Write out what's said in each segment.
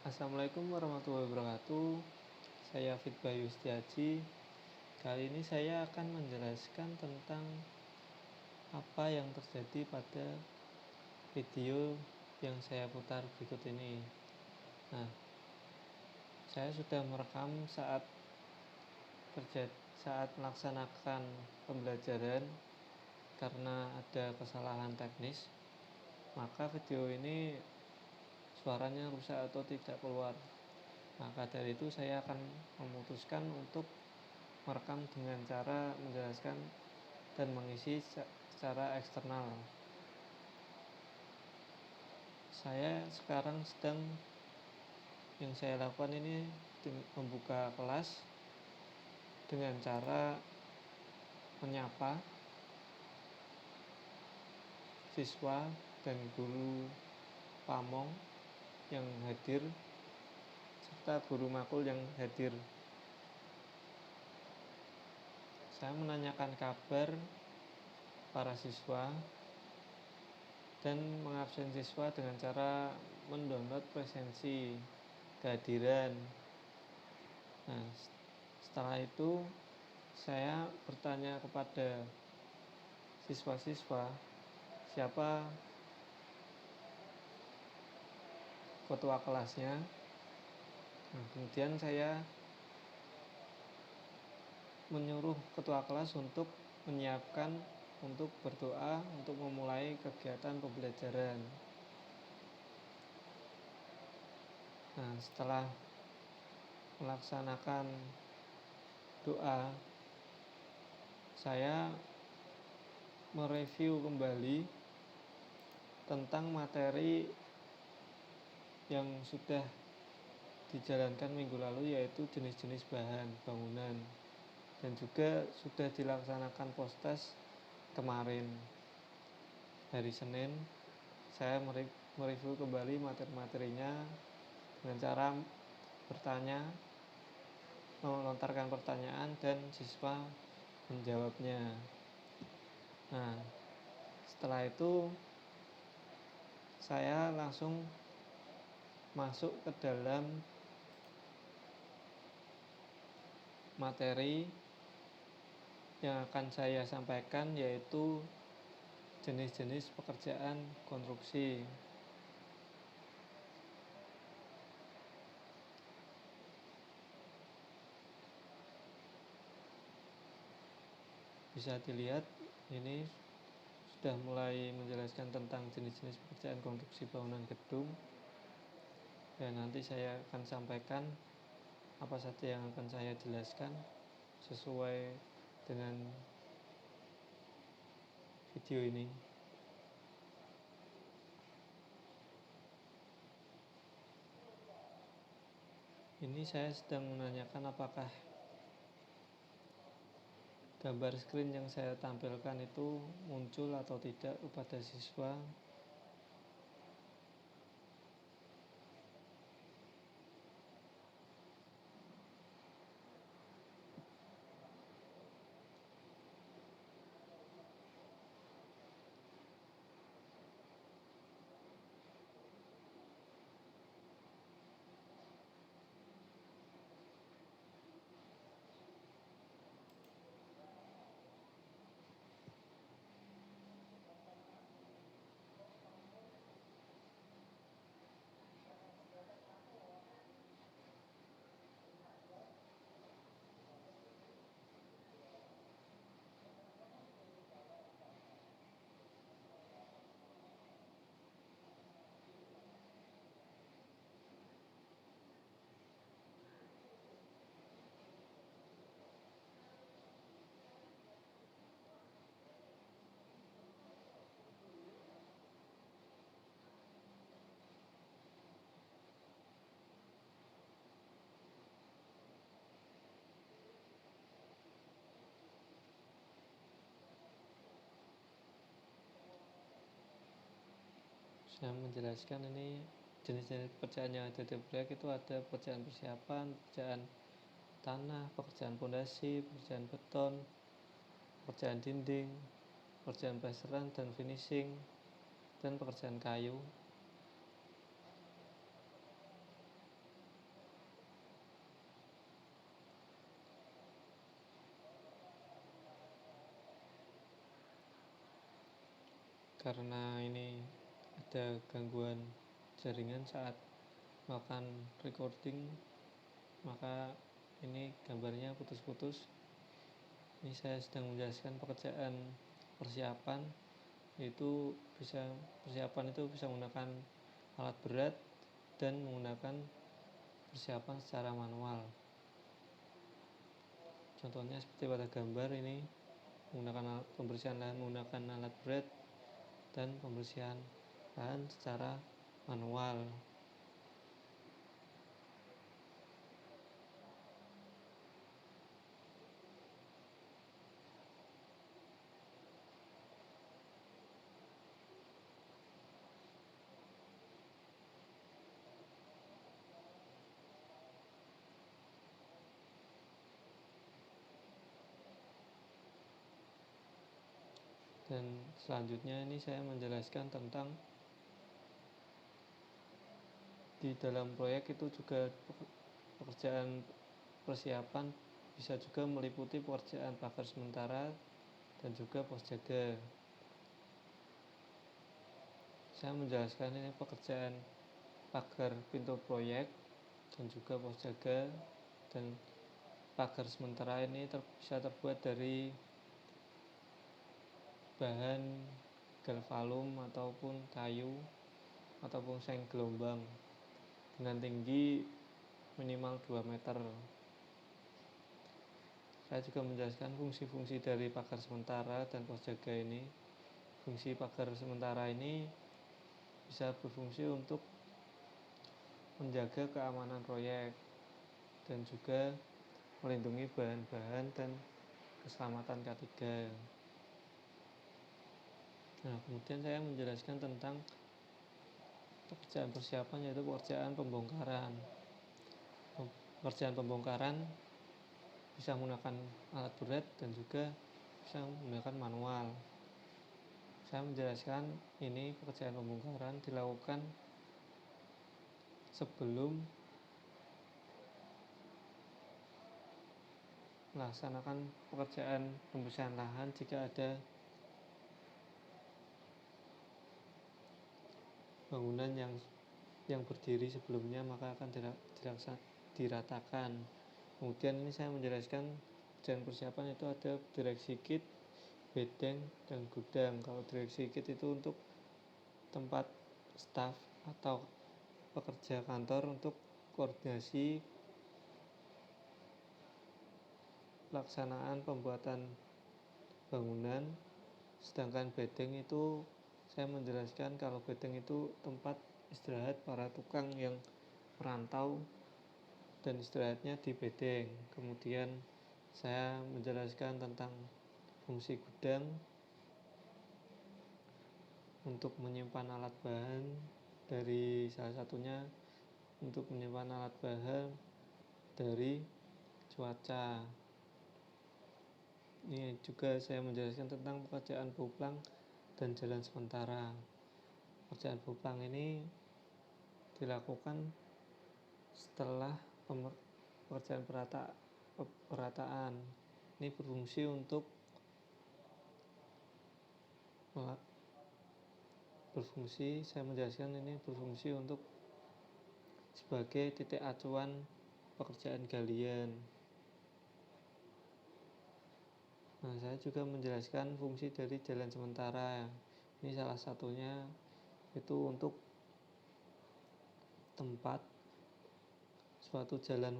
Assalamualaikum warahmatullahi wabarakatuh. Saya Fitbah Yustiaji. Kali ini saya akan menjelaskan tentang apa yang terjadi pada video yang saya putar berikut ini. Nah, saya sudah merekam saat melaksanakan pembelajaran karena ada kesalahan teknis, maka video ini suaranya rusak atau tidak keluar. Maka dari itu saya akan memutuskan untuk merekam dengan cara menjelaskan dan mengisi secara eksternal. Saya sekarang yang saya lakukan ini membuka kelas dengan cara menyapa siswa dan guru pamong yang hadir serta guru makul yang hadir. Saya menanyakan kabar para siswa dan mengabsen siswa dengan cara mendownload presensi kehadiran. Nah, setelah itu saya bertanya kepada siswa-siswa siapa ketua kelasnya. Nah, kemudian saya menyuruh ketua kelas untuk menyiapkan untuk berdoa untuk memulai kegiatan pembelajaran. Nah, setelah melaksanakan doa, saya mereview kembali tentang materi yang sudah dijalankan minggu lalu, yaitu jenis-jenis bahan bangunan, dan juga sudah dilaksanakan post-test kemarin. Hari Senin saya mereview kembali materi-materinya dengan cara bertanya, melontarkan pertanyaan dan siswa menjawabnya. Nah, setelah itu saya langsung masuk ke dalam materi yang akan saya sampaikan, yaitu jenis-jenis pekerjaan konstruksi. Bisa dilihat ini sudah mulai menjelaskan tentang jenis-jenis pekerjaan konstruksi bangunan gedung, dan nanti saya akan sampaikan apa saja yang akan saya jelaskan sesuai dengan video ini. Ini saya sedang menanyakan apakah gambar screen yang saya tampilkan itu muncul atau tidak kepada siswa. Saya menjelaskan ini jenis-jenis pekerjaan yang ada di proyek itu ada pekerjaan persiapan, pekerjaan tanah, pekerjaan pondasi, pekerjaan beton, pekerjaan dinding, pekerjaan plasteran dan finishing, dan pekerjaan kayu. karena ini ada gangguan jaringan saat melakukan recording, maka ini gambarnya putus-putus. Ini saya sedang menjelaskan pekerjaan persiapan, yaitu persiapan itu bisa menggunakan alat berat dan menggunakan persiapan secara manual. Contohnya seperti pada gambar ini, menggunakan pembersihan lahan menggunakan alat berat dan pembersihan lahan secara manual. Dan selanjutnya ini saya menjelaskan tentang di dalam proyek itu juga pekerjaan persiapan bisa juga meliputi pekerjaan pagar sementara dan juga pos jaga. Saya menjelaskan ini pekerjaan pagar pintu proyek dan juga pos jaga, dan pagar sementara ini bisa terbuat dari bahan galvalum ataupun kayu ataupun seng gelombang dengan tinggi minimal 2 meter. Saya juga menjelaskan fungsi-fungsi dari pagar sementara dan pos jaga ini. Fungsi pagar sementara ini bisa berfungsi untuk menjaga keamanan proyek dan juga melindungi bahan-bahan dan keselamatan K3. Nah, kemudian saya menjelaskan tentang pekerjaan persiapan, yaitu pekerjaan pembongkaran. Pekerjaan pembongkaran bisa menggunakan alat berat dan juga bisa menggunakan manual. Saya menjelaskan ini pekerjaan pembongkaran dilakukan sebelum melaksanakan pekerjaan pembersihan lahan. Jika ada bangunan yang berdiri sebelumnya, maka akan diratakan. Kemudian ini saya menjelaskan pekerjaan persiapan itu ada direksi kit, bedeng, dan gudang. Kalau direksi kit itu untuk tempat staf atau pekerja kantor untuk koordinasi pelaksanaan pembuatan bangunan. Sedangkan bedeng itu saya menjelaskan kalau bedeng itu tempat istirahat para tukang yang merantau dan istirahatnya di bedeng. Kemudian saya menjelaskan tentang fungsi gudang untuk menyimpan alat bahan, dari salah satunya untuk menyimpan alat bahan dari cuaca. Ini juga saya menjelaskan tentang pekerjaan boplang dan jalan sementara. Pekerjaan boplang ini dilakukan setelah pekerjaan perataan. Ini berfungsi untuk saya menjelaskan ini berfungsi untuk sebagai titik acuan pekerjaan galian. Nah, saya juga menjelaskan fungsi dari jalan sementara. Ini salah satunya itu untuk tempat suatu jalan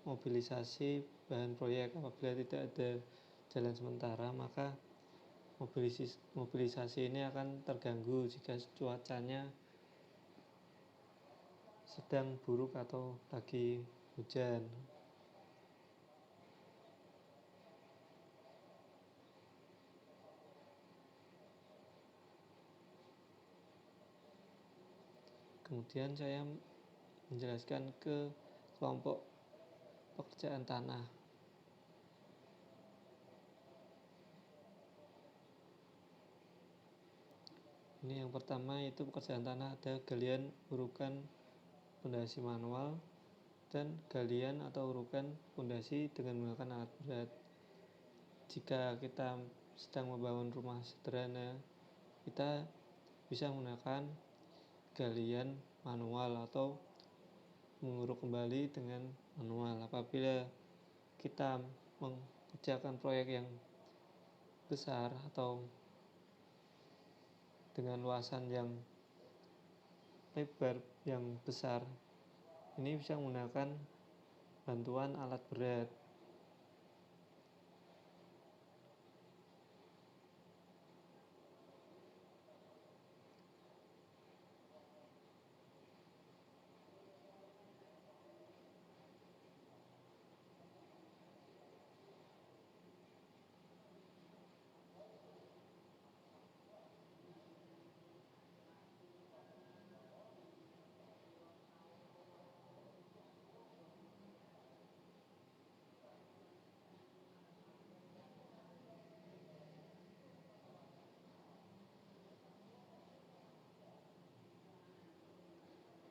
mobilisasi bahan proyek. Apabila tidak ada jalan sementara, maka mobilisasi ini akan terganggu jika cuacanya sedang buruk atau lagi hujan. Kemudian saya menjelaskan ke kelompok pekerjaan tanah. Ini yang pertama, yaitu pekerjaan tanah ada galian urukan pondasi manual dan galian atau urukan pondasi dengan menggunakan alat berat. Jika kita sedang membangun rumah sederhana, kita bisa menggunakan galian manual atau menguruk kembali dengan manual. Apabila kita mengerjakan proyek yang besar atau dengan luasan yang lebar yang besar, ini bisa menggunakan bantuan alat berat.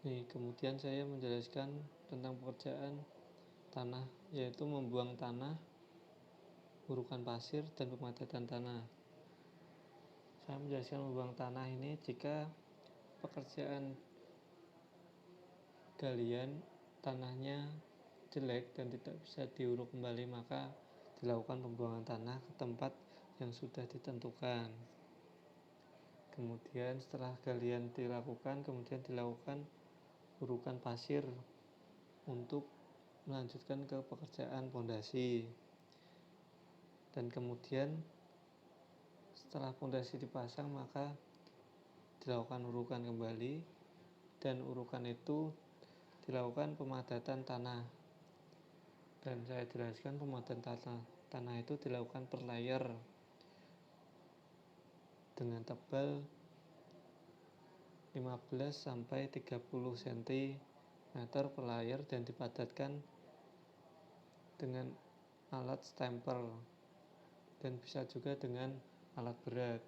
Kemudian saya menjelaskan tentang pekerjaan tanah, yaitu membuang tanah, urukan pasir, dan pemadatan tanah. Saya menjelaskan membuang tanah ini jika pekerjaan galian tanahnya jelek dan tidak bisa diuruk kembali, maka dilakukan pembuangan tanah ke tempat yang sudah ditentukan. Kemudian setelah galian dilakukan, kemudian dilakukan urukan pasir untuk melanjutkan ke pekerjaan pondasi. Dan kemudian setelah pondasi dipasang, maka dilakukan urukan kembali, dan urukan itu dilakukan pemadatan tanah. Dan saya jelaskan pemadatan tanah itu dilakukan per layer dengan tebal 15 sampai 30 cm per layer dan dipadatkan dengan alat stamper dan bisa juga dengan alat berat.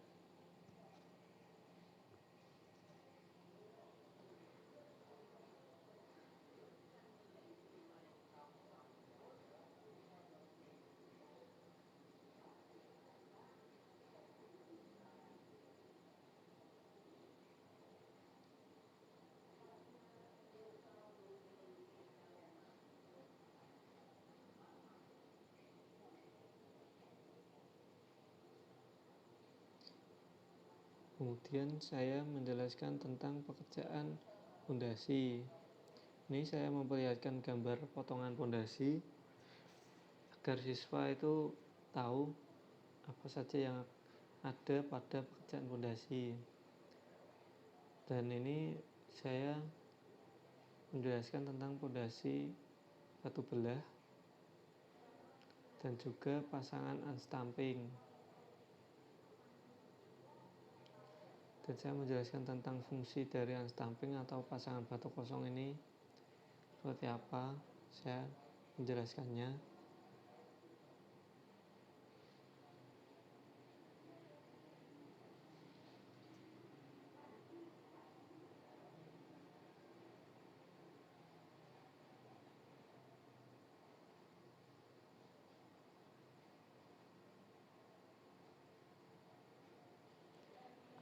Kemudian saya menjelaskan tentang pekerjaan pondasi. Ini saya memperlihatkan gambar potongan pondasi agar siswa itu tahu apa saja yang ada pada pekerjaan pondasi. Dan ini saya menjelaskan tentang pondasi batu belah dan juga pasangan unstamping. Dan saya menjelaskan tentang fungsi dari unstamping atau pasangan batu kosong ini seperti apa. Saya menjelaskannya.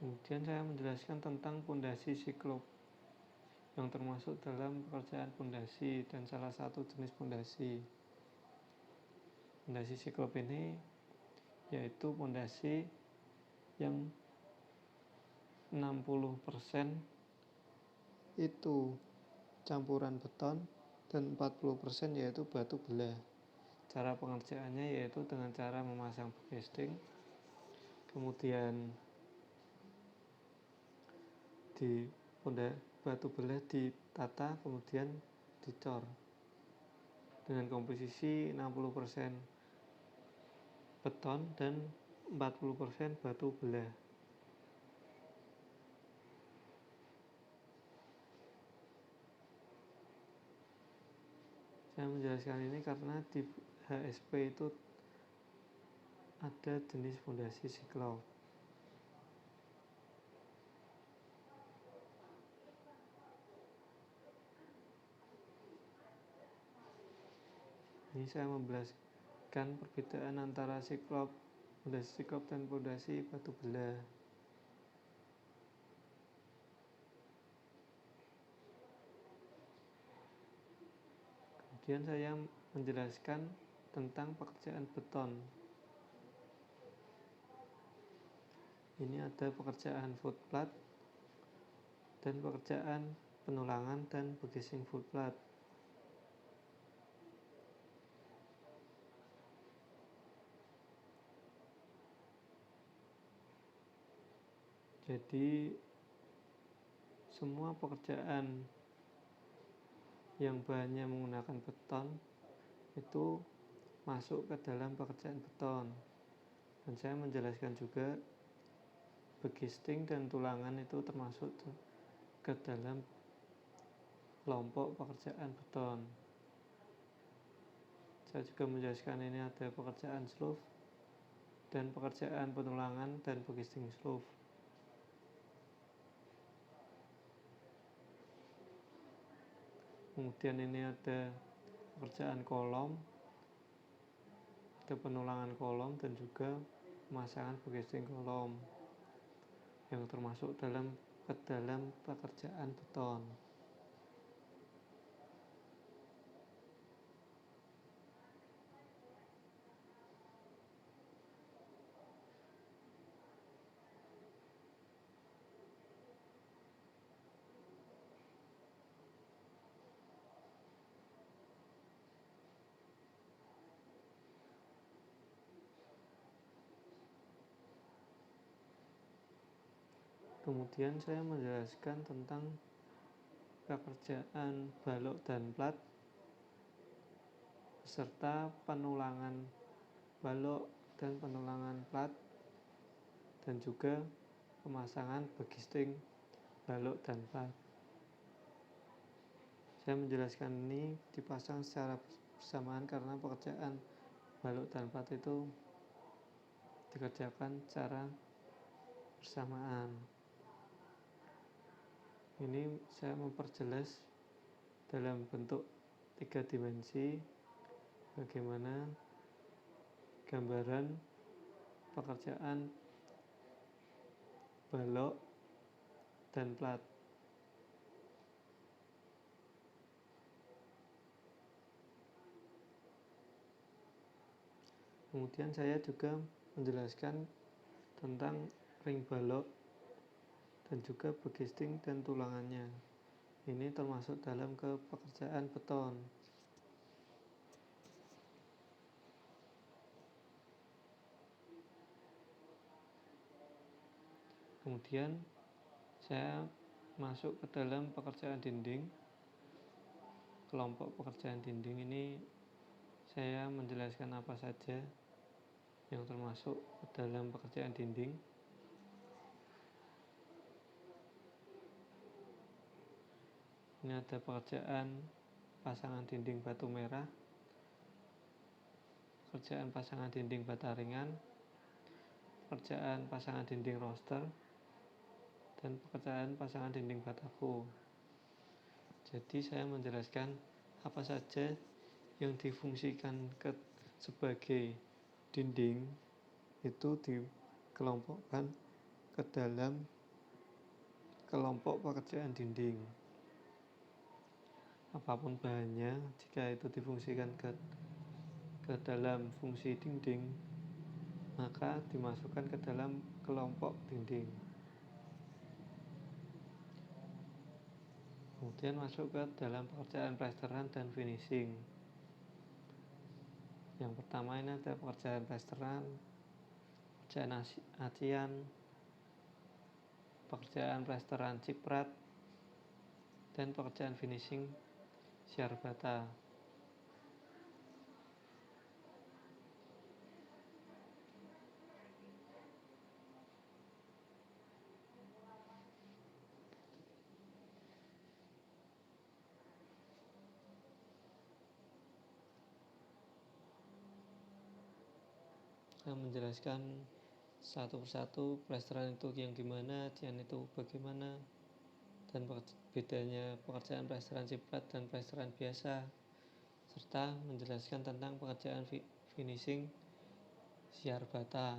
Kemudian saya menjelaskan tentang pondasi siklop yang termasuk dalam pekerjaan pondasi dan salah satu jenis pondasi. Pondasi siklop ini yaitu pondasi yang 60% itu campuran beton dan 40% yaitu batu belah. Cara pengerjaannya yaitu dengan cara memasang backing, kemudian di batu belah ditata, kemudian dicor dengan komposisi 60% beton dan 40% batu belah. Saya menjelaskan ini karena di HSP itu ada jenis pondasi siklop. Ini saya menjelaskan perbedaan antara pondasi siklop dan pondasi batu belah. Kemudian saya menjelaskan tentang pekerjaan beton. Ini ada pekerjaan footplat dan pekerjaan penulangan dan begising footplat. Jadi semua pekerjaan yang bahannya menggunakan beton itu masuk ke dalam pekerjaan beton. Dan saya menjelaskan juga begisting dan tulangan itu termasuk ke dalam kelompok pekerjaan beton. Saya juga menjelaskan ini ada pekerjaan slough dan pekerjaan penulangan dan begisting slough. Kemudian ini ada pekerjaan kolom, ada penulangan kolom dan juga pemasangan begisting kolom yang termasuk ke dalam pekerjaan beton. Kemudian saya menjelaskan tentang pekerjaan balok dan plat beserta penulangan balok dan penulangan plat dan juga pemasangan begisting balok dan plat. Saya menjelaskan ini dipasang secara bersamaan karena pekerjaan balok dan plat itu dikerjakan secara bersamaan. Ini saya memperjelas dalam bentuk 3 dimensi bagaimana gambaran pekerjaan balok dan plat. Kemudian saya juga menjelaskan tentang ring balok dan juga begisting dan tulangannya. Ini termasuk dalam ke pekerjaan beton. Kemudian saya masuk ke dalam pekerjaan dinding. Kelompok pekerjaan dinding ini saya menjelaskan apa saja yang termasuk ke dalam pekerjaan dinding. Ini ada pekerjaan pasangan dinding batu merah, pekerjaan pasangan dinding bata ringan, pekerjaan pasangan dinding roster, dan pekerjaan pasangan dinding bataku. Jadi saya menjelaskan apa saja yang difungsikan sebagai dinding itu dikelompokkan ke dalam kelompok pekerjaan dinding. Apapun bahannya, jika itu difungsikan ke dalam fungsi dinding, maka dimasukkan ke dalam kelompok dinding. Kemudian masuk ke dalam pekerjaan plesteran dan finishing. Yang pertama ini ada pekerjaan plesteran, pekerjaan acian, pekerjaan plesteran ciprat, dan pekerjaan finishing siar bata. Saya menjelaskan satu persatu plesteran itu yang gimana, acian itu bagaimana, dan bedanya pekerjaan plesteran ciprat dan plesteran biasa, serta menjelaskan tentang pekerjaan finishing siar bata.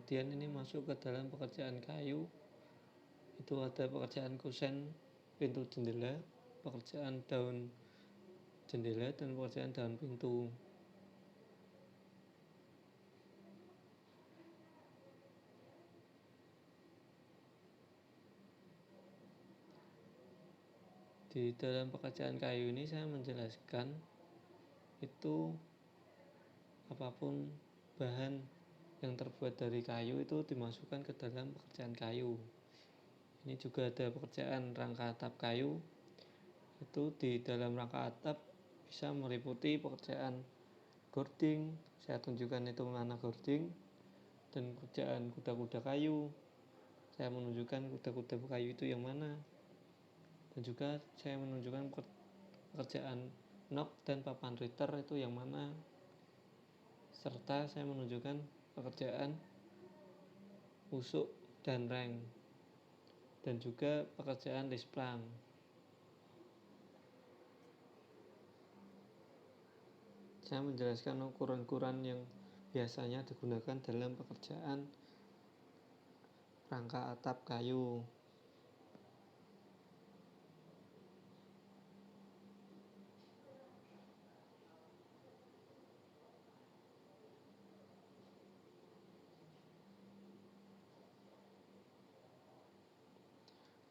Kemudian ini masuk ke dalam pekerjaan kayu, itu ada pekerjaan kusen pintu jendela, pekerjaan daun jendela, dan pekerjaan daun pintu. Di dalam pekerjaan kayu ini saya menjelaskan itu apapun bahan yang terbuat dari kayu itu dimasukkan ke dalam pekerjaan kayu. Ini juga ada pekerjaan rangka atap kayu, itu di dalam rangka atap bisa meliputi pekerjaan gording, saya tunjukkan itu mana gording, dan pekerjaan kuda-kuda kayu, saya menunjukkan kuda-kuda kayu itu yang mana, dan juga saya menunjukkan pekerjaan nok dan papan Ritter itu yang mana, serta saya menunjukkan pekerjaan usuk dan reng, dan juga pekerjaan lisplang. Saya menjelaskan ukuran-ukuran yang biasanya digunakan dalam pekerjaan rangka atap kayu.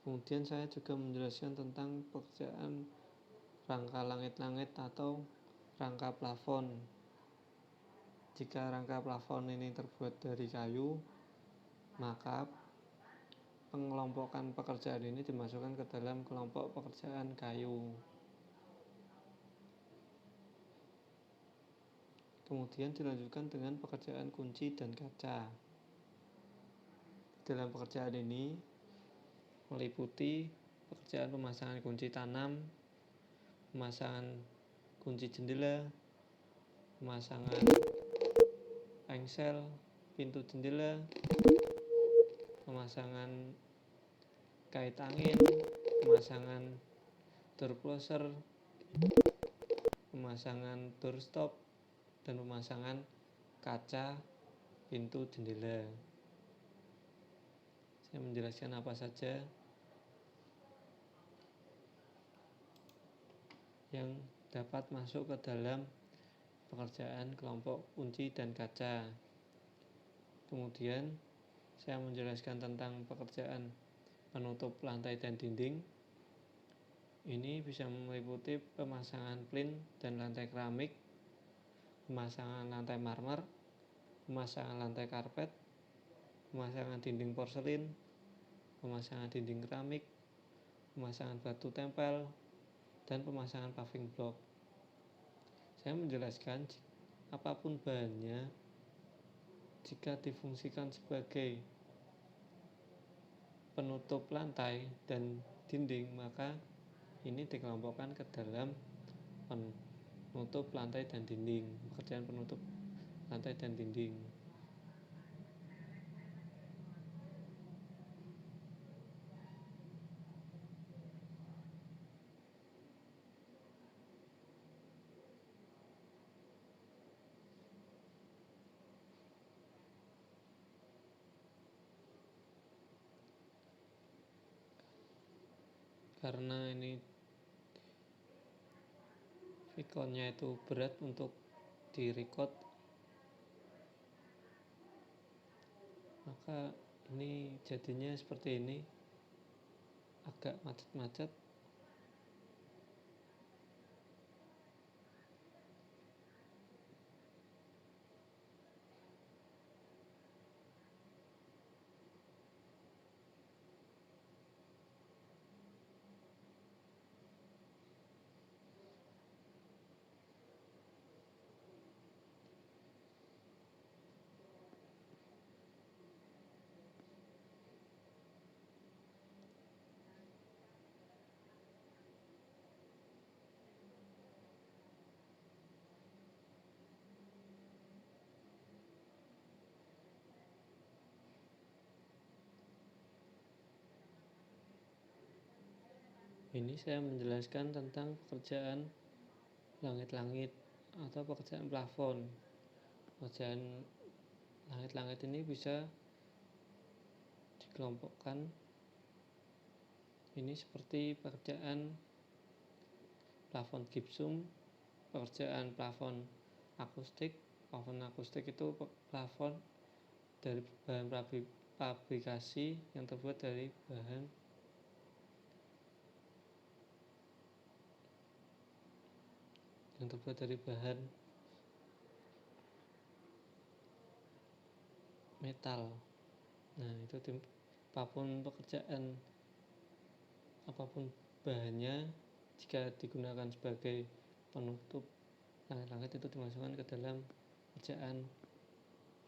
Kemudian saya juga menjelaskan tentang pekerjaan rangka langit-langit atau rangka plafon. Jika rangka plafon ini terbuat dari kayu, maka pengelompokan pekerjaan ini dimasukkan ke dalam kelompok pekerjaan kayu. Kemudian dilanjutkan dengan pekerjaan kunci dan kaca. Dalam pekerjaan ini meliputi pekerjaan pemasangan kunci tanam, pemasangan kunci jendela, pemasangan engsel pintu jendela, pemasangan kait angin, pemasangan door closer, pemasangan door stop, dan pemasangan kaca pintu jendela. Saya menjelaskan apa saja yang dapat masuk ke dalam pekerjaan kelompok kunci dan kaca. Kemudian saya menjelaskan tentang pekerjaan penutup lantai dan dinding. Ini bisa meliputi pemasangan plin dan lantai keramik, pemasangan lantai marmer, pemasangan lantai karpet, pemasangan dinding porselin, pemasangan dinding keramik, pemasangan batu tempel, dan pemasangan paving block. Saya menjelaskan apapun bahannya, jika difungsikan sebagai penutup lantai dan dinding, maka ini dikelompokkan ke dalam penutup lantai dan dinding, pekerjaan penutup lantai dan dinding. Karena ini Vicon-nya itu berat untuk direcord, maka ini jadinya seperti ini, agak macet-macet. Ini saya menjelaskan tentang pekerjaan langit-langit atau pekerjaan plafon. Pekerjaan langit-langit ini bisa dikelompokkan. Ini seperti pekerjaan plafon gipsum, pekerjaan plafon akustik. Plafon akustik itu plafon dari bahan fabrikasi yang terbuat dari bahan metal. Nah, itu apapun bahannya, jika digunakan sebagai penutup langit-langit itu dimasukkan ke dalam pekerjaan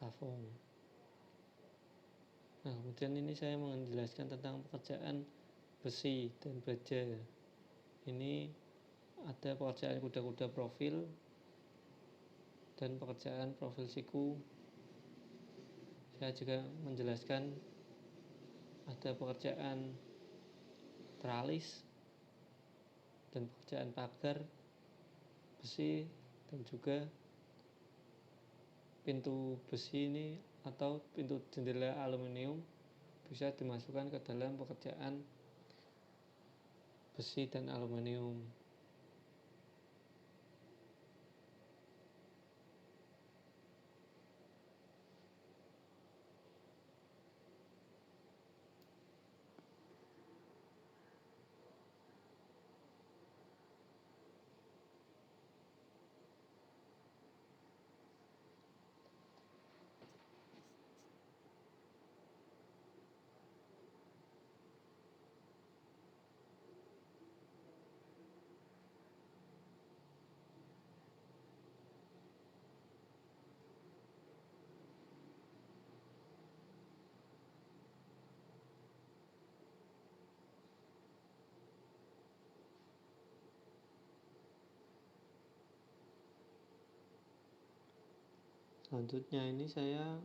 plafon. Nah, kemudian ini saya menjelaskan tentang pekerjaan besi dan baja. Ini ada pekerjaan kuda-kuda profil dan pekerjaan profil siku. Saya juga menjelaskan ada pekerjaan teralis dan pekerjaan pagar besi, dan juga pintu besi ini atau pintu jendela aluminium bisa dimasukkan ke dalam pekerjaan besi dan aluminium. Selanjutnya ini saya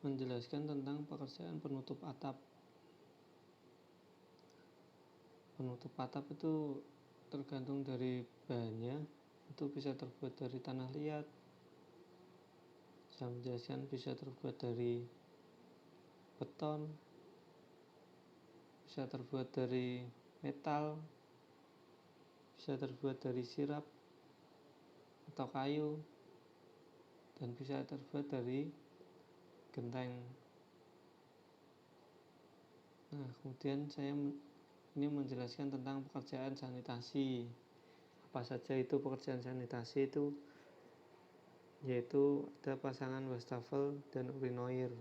menjelaskan tentang pekerjaan penutup atap. Penutup atap itu tergantung dari bahannya, itu bisa terbuat dari tanah liat, saya menjelaskan bisa terbuat dari beton, bisa terbuat dari metal, bisa terbuat dari sirap atau kayu, dan bisa terbuat dari genteng. Nah, kemudian saya ini menjelaskan tentang pekerjaan sanitasi. Apa saja itu pekerjaan sanitasi itu? Yaitu ada pasangan wastafel dan urinoir.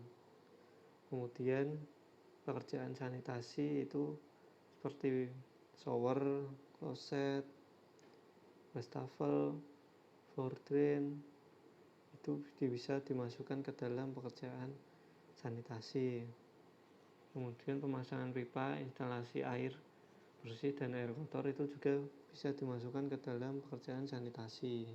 Kemudian pekerjaan sanitasi itu seperti shower, kloset, wastafel, floor drain, itu bisa dimasukkan ke dalam pekerjaan sanitasi. Kemudian pemasangan pipa, instalasi air bersih dan air kotor itu juga bisa dimasukkan ke dalam pekerjaan sanitasi.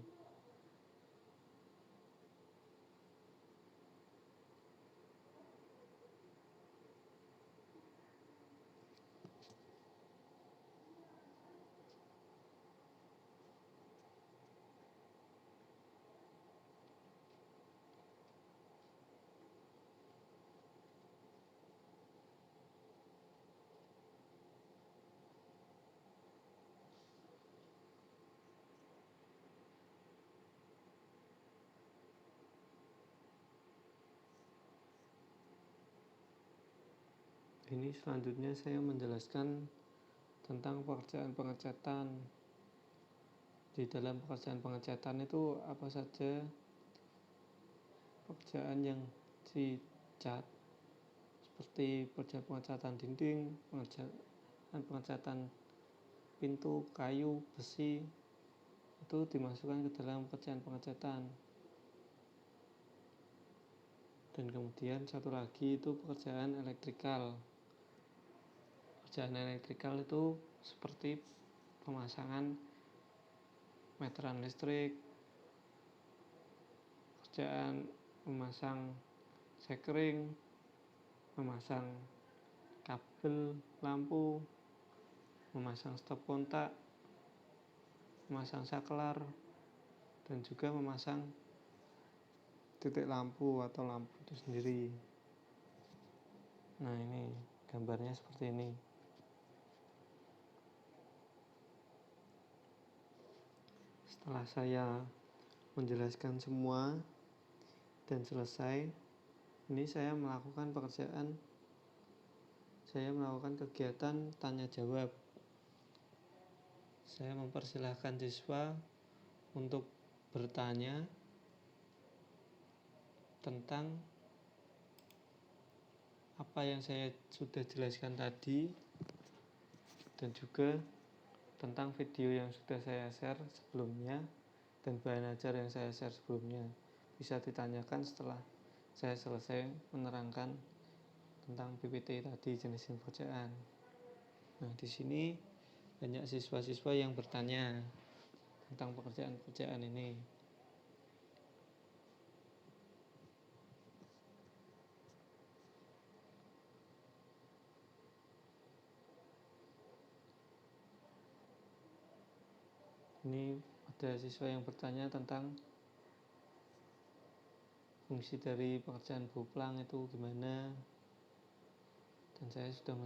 Ini selanjutnya saya menjelaskan tentang pekerjaan pengecatan. Di dalam pekerjaan pengecatan itu apa saja pekerjaan yang dicat, seperti pekerjaan pengecatan dinding, pengecatan pintu, kayu, besi, itu dimasukkan ke dalam pekerjaan pengecatan. Dan kemudian satu lagi itu pekerjaan elektrikal. Pekerjaan elektrikal itu seperti pemasangan meteran listrik, pekerjaan memasang sekring, memasang kabel lampu, memasang stop kontak, memasang saklar, dan juga memasang titik lampu atau lampu itu sendiri. Nah, ini gambarnya seperti ini. Setelah saya menjelaskan semua dan selesai, ini saya melakukan kegiatan tanya jawab. Saya mempersilahkan siswa untuk bertanya tentang apa yang saya sudah jelaskan tadi, dan juga tentang video yang sudah saya share sebelumnya dan bahan ajar yang saya share sebelumnya. Bisa ditanyakan setelah saya selesai menerangkan tentang PPT tadi, jenis pekerjaan. Nah, di sini banyak siswa-siswa yang bertanya tentang pekerjaan-pekerjaan ini. Ini ada siswa yang bertanya tentang fungsi dari pekerjaan Boplang itu gimana, dan saya sudah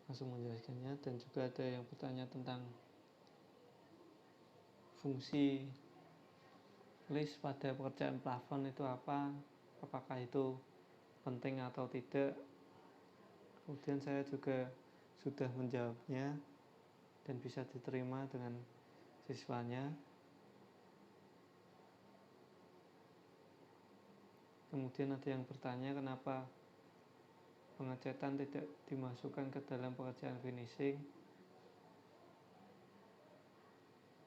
langsung menjelaskannya. Dan juga ada yang bertanya tentang fungsi list pada pekerjaan plafon itu apa, apakah itu penting atau tidak. Kemudian saya juga sudah menjawabnya dan bisa diterima dengan siswanya. Kemudian ada yang bertanya kenapa pengecatan tidak dimasukkan ke dalam pekerjaan finishing.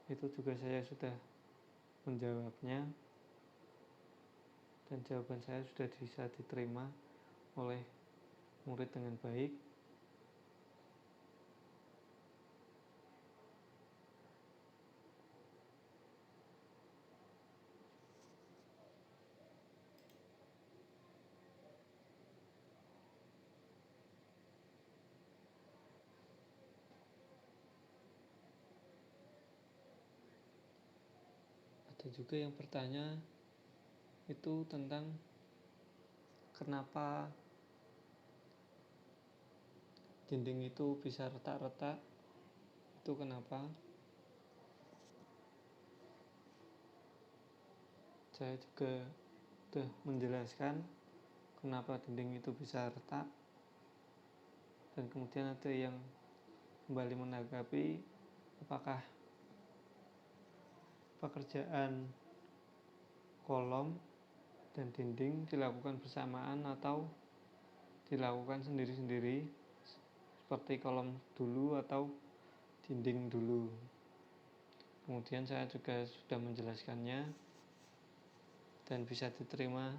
Itu juga saya sudah menjawabnya, dan jawaban saya sudah bisa diterima oleh murid dengan baik. Ada juga yang bertanya itu tentang kenapa dinding itu bisa retak-retak. Itu kenapa? Saya juga sudah menjelaskan kenapa dinding itu bisa retak. Dan kemudian ada yang kembali menanggapi apakah pekerjaan kolom dan dinding dilakukan bersamaan atau dilakukan sendiri-sendiri, seperti kolom dulu atau dinding dulu. Kemudian saya juga sudah menjelaskannya dan bisa diterima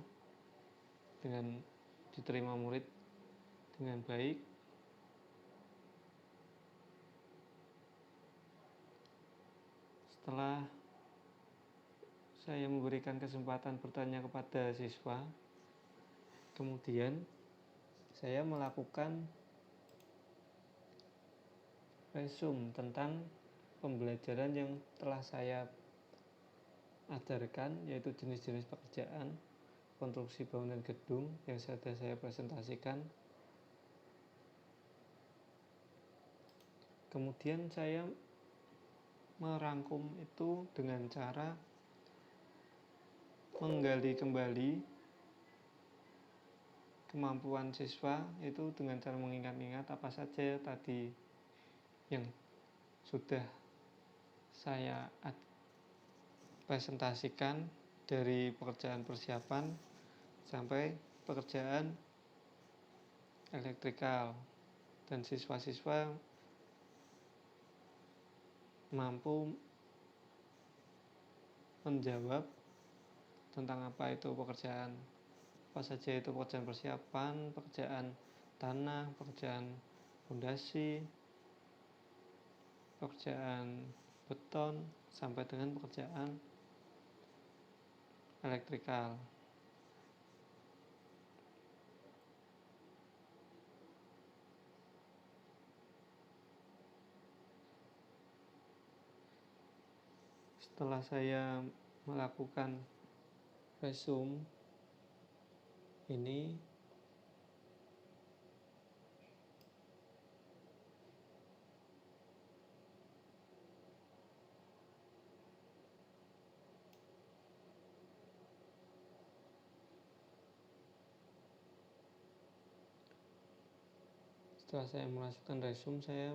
murid dengan baik. Setelah saya memberikan kesempatan bertanya kepada siswa, kemudian saya melakukan resume tentang pembelajaran yang telah saya ajarkan, yaitu jenis-jenis pekerjaan konstruksi bangunan gedung yang sudah saya presentasikan. Kemudian saya merangkum itu dengan cara menggali kembali kemampuan siswa itu dengan cara mengingat-ingat apa saja tadi yang sudah saya presentasikan, dari pekerjaan persiapan sampai pekerjaan elektrikal, dan siswa-siswa mampu menjawab tentang apa saja itu pekerjaan persiapan, pekerjaan tanah, pekerjaan fondasi, pekerjaan beton, sampai dengan pekerjaan elektrikal. Setelah saya melakukan resume ini, Setelah saya memasukkan resume, saya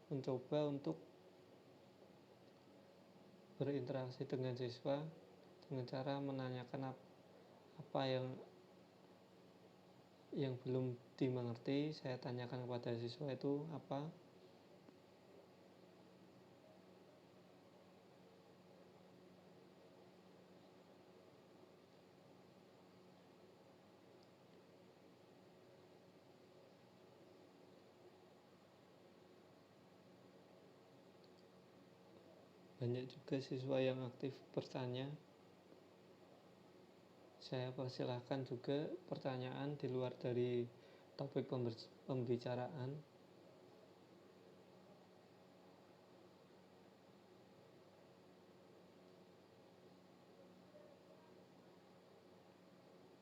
mencoba untuk berinteraksi dengan siswa dengan cara menanyakan apa yang belum dimengerti. Saya tanyakan kepada siswa itu apa. Banyak juga siswa yang aktif bertanya. Saya persilahkan juga pertanyaan di luar dari topik pembicaraan.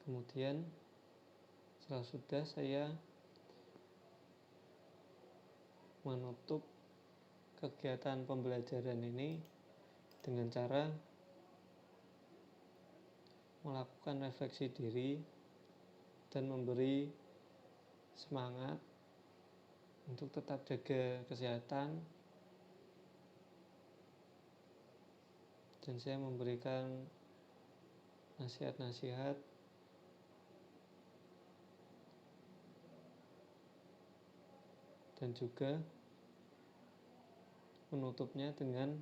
Kemudian setelah sudah, saya menutup kegiatan pembelajaran ini dengan cara melakukan refleksi diri dan memberi semangat untuk tetap jaga kesehatan, dan saya memberikan nasihat-nasihat dan juga menutupnya dengan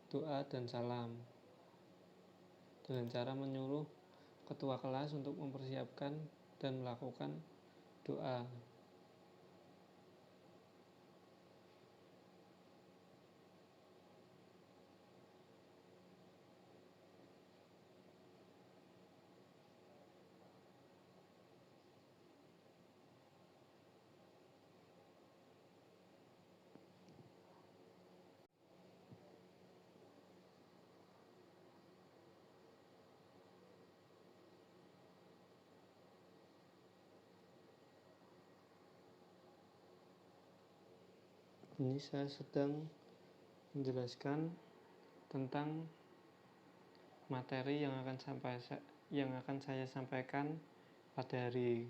doa dan salam, dengan cara menyuruh ketua kelas untuk mempersiapkan dan melakukan doa. Ini saya sedang menjelaskan tentang materi yang akan saya sampaikan pada hari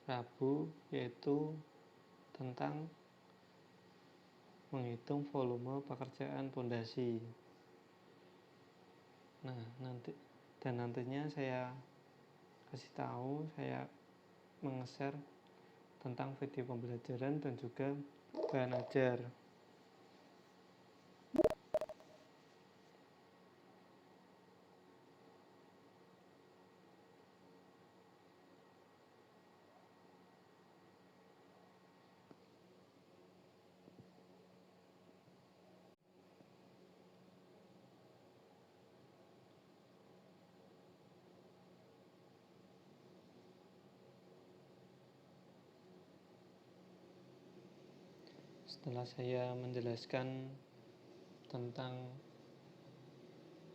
Rabu, yaitu tentang menghitung volume pekerjaan pondasi. Nantinya saya kasih tahu, saya meng-share tentang video pembelajaran dan juga bahan ajar. Setelah saya menjelaskan tentang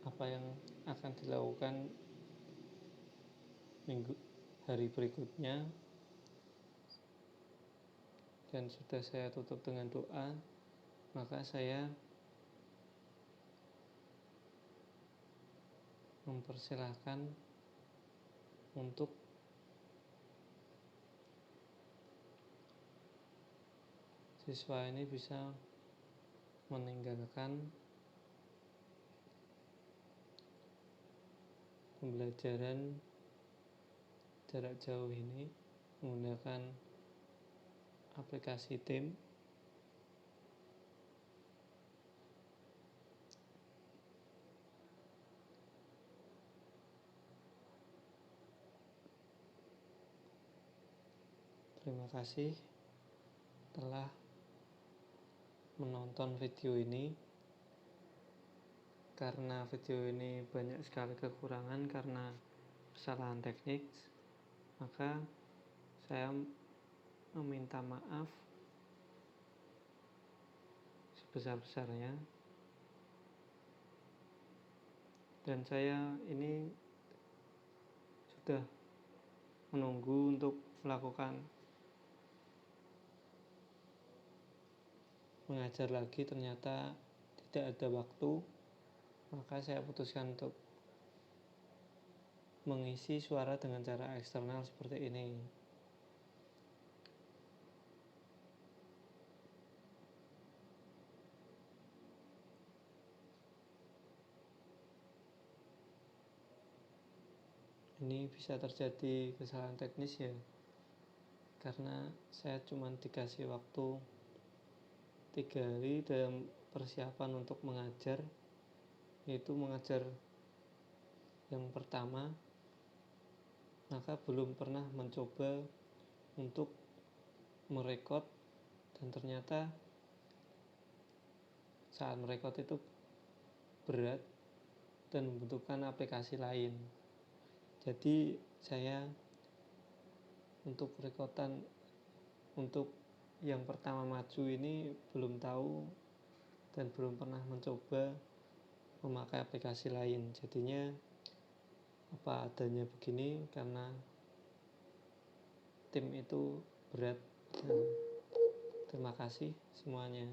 apa yang akan dilakukan hari berikutnya, dan sudah saya tutup dengan doa, maka saya mempersilahkan untuk siswa ini bisa meninggalkan pembelajaran jarak jauh ini menggunakan aplikasi Teams. Terima kasih telah menonton video ini. Karena video ini banyak sekali kekurangan karena kesalahan teknik, maka saya meminta maaf sebesar-besarnya, dan saya ini sudah menunggu untuk melakukan mengajar lagi, ternyata tidak ada waktu, maka saya putuskan untuk mengisi suara dengan cara eksternal seperti ini. ini bisa terjadi kesalahan teknis ya, karena saya cuma dikasih waktu 3 hari dalam persiapan untuk mengajar, yaitu mengajar yang pertama, maka belum pernah mencoba untuk merekod, dan ternyata saat merekod itu berat dan membutuhkan aplikasi lain. Jadi saya untuk rekodan untuk yang pertama maju ini belum tahu dan belum pernah mencoba memakai aplikasi lain. Jadinya apa adanya begini karena tim itu berat. Nah, terima kasih semuanya.